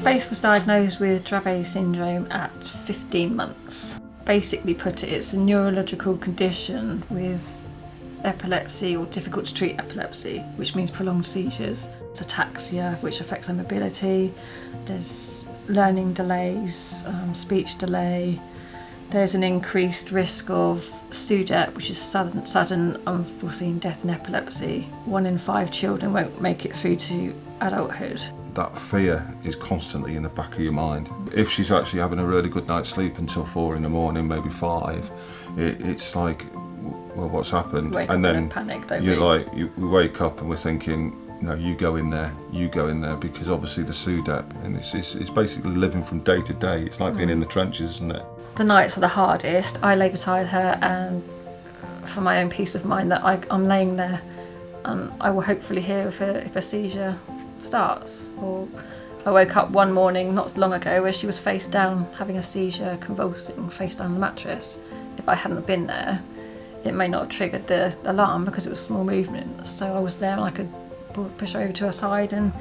Faith was diagnosed with Dravet syndrome at 15 months. Basically put it, it's a neurological condition with epilepsy or difficult to treat epilepsy, which means prolonged seizures. It's ataxia, which affects their mobility. There's learning delays, speech delay. There's an increased risk of SUDEP, which is sudden unforeseen death in epilepsy. 1 in 5 children won't make it through to adulthood. That fear is constantly in the back of your mind. If she's actually having a really good night's sleep until 4 in the morning, maybe 5, it's like, well, what's happened? And then panic, don't we wake up and we're thinking, no, you go in there, because obviously the SUDEP, and it's basically living from day to day. It's like being in the trenches, isn't it? The nights are the hardest. I lay beside her, and for my own peace of mind that I'm laying there, and I will hopefully hear if a seizure starts. Or I woke up one morning not long ago where she was face down having a seizure, convulsing, face down on the mattress. If I hadn't been there, it may not have triggered the alarm because it was small movement. So I was there and I could push her over to her side, and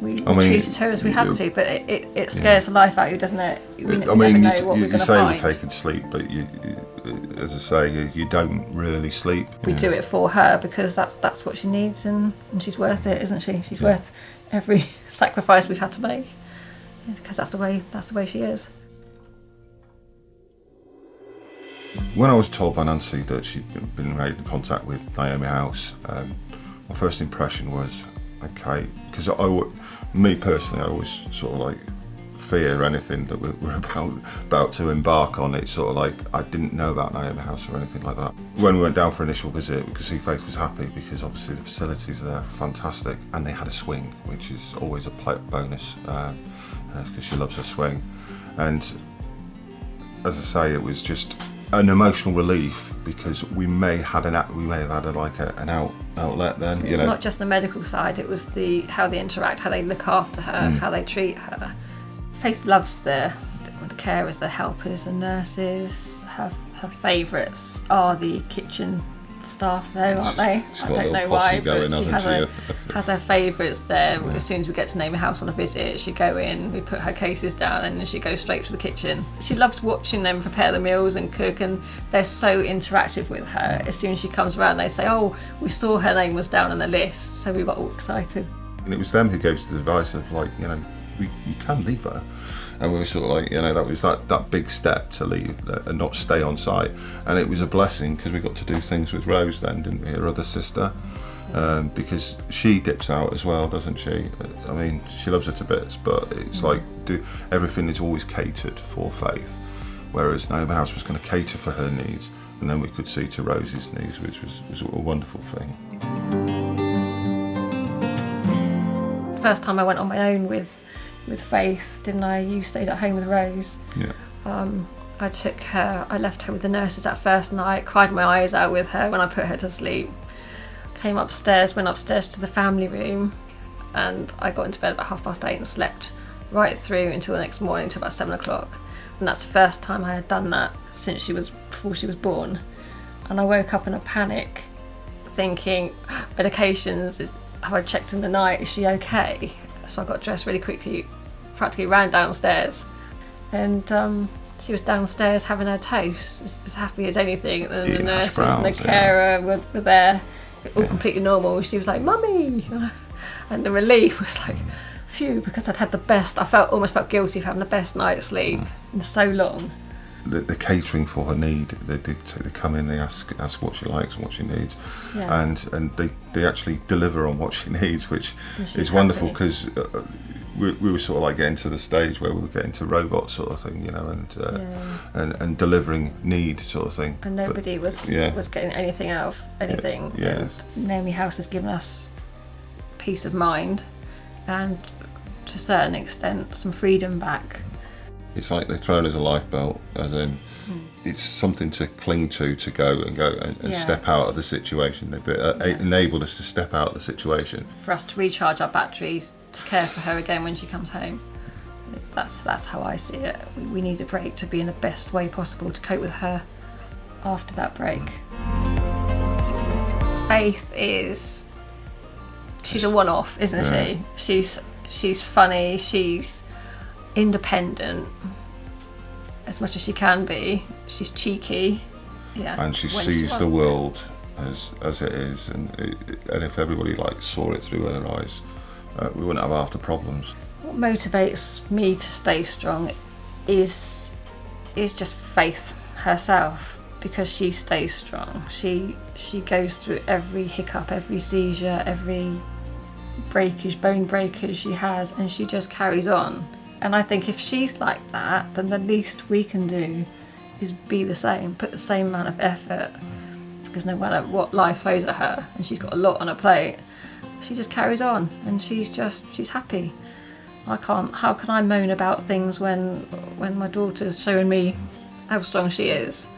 we treated her as we had to. But it scares the life out of you, doesn't it? We never know what we're going to find. You say you're taking sleep, but you, as I say, you don't really sleep. We do it for her because that's what she needs, and she's worth it, isn't she? She's worth every sacrifice we've had to make, because that's the way she is. When I was told by Nancy that she'd been made in contact with Naomi House, my first impression was, okay, because me personally, I always sort of like fear anything that we're about to embark on. It's sort of like I didn't know about Naomi House or anything like that. When we went down for initial visit, we could see Faith was happy because obviously the facilities there are fantastic, and they had a swing, which is always a bonus because she loves her swing. And as I say, it was just an emotional relief because we may have had an outlet then. It's not just the medical side; it was how they interact, how they look after her, how they treat her. Faith loves the carers, the helpers, the nurses. Her favourites are the kitchen staff, though, aren't they? I don't know why, but she has her favourites there. Yeah. As soon as we get to Naomi House on a visit, she go in, we put her cases down, and then she goes straight to the kitchen. She loves watching them prepare the meals and cook, and they're so interactive with her. As soon as she comes around, they say, "Oh, we saw her name was down on the list," so we got all excited. And it was them who gave us the advice of you can leave her. And we were sort of like, that was that big step to leave and not stay on site. And it was a blessing because we got to do things with Rose then, didn't we, her other sister? Because she dips out as well, doesn't she? I mean, she loves her to bits, but it's like everything is always catered for Faith. Whereas Naomi House was going to cater for her needs, and then we could see to Rose's needs, which was a wonderful thing. First time I went on my own with Faith, didn't I? You stayed at home with Rose. Yeah. I left her with the nurses that first night, cried my eyes out with her when I put her to sleep. Went upstairs to the family room, and I got into bed about 8:30 and slept right through until the next morning, until about 7 o'clock. And that's the first time I had done that before she was born. And I woke up in a panic, thinking, medications, have I checked in the night, is she okay? So I got dressed really quickly, practically ran downstairs, and she was downstairs having her toast, as happy as anything. And the nurses and the carer were there, all completely normal. She was like, "Mummy," and the relief was like, phew, because I almost felt guilty for having the best night's sleep in so long. The catering for her need, they come in, they ask what she likes and what she needs, and they actually deliver on what she needs, which is wonderful because we were sort of like getting to the stage where we were getting to robot sort of thing, and delivering need sort of thing. And nobody was getting anything out of anything. Yeah. Naomi House has given us peace of mind and, to a certain extent, some freedom back. It's like they've thrown us a lifebelt, as in it's something to cling to go and step out of the situation. They've enabled us to step out of the situation. For us to recharge our batteries, to care for her again when she comes home. That's how I see it. We need a break to be in the best way possible to cope with her after that break. Faith she's a one-off, isn't she? She's funny, she's independent as much as she can be. She's cheeky, yeah, and she when sees the wants it. world as it is, and if everybody like saw it through her eyes, we wouldn't have half the problems. What motivates me to stay strong is just Faith herself, because she stays strong. She goes through every hiccup, every seizure, every bone breakage she has, and she just carries on. And I think if she's like that, then the least we can do is be the same, put the same amount of effort, because no matter what life throws at her, and she's got a lot on her plate, she just carries on, and she's happy. How can I moan about things when my daughter's showing me how strong she is?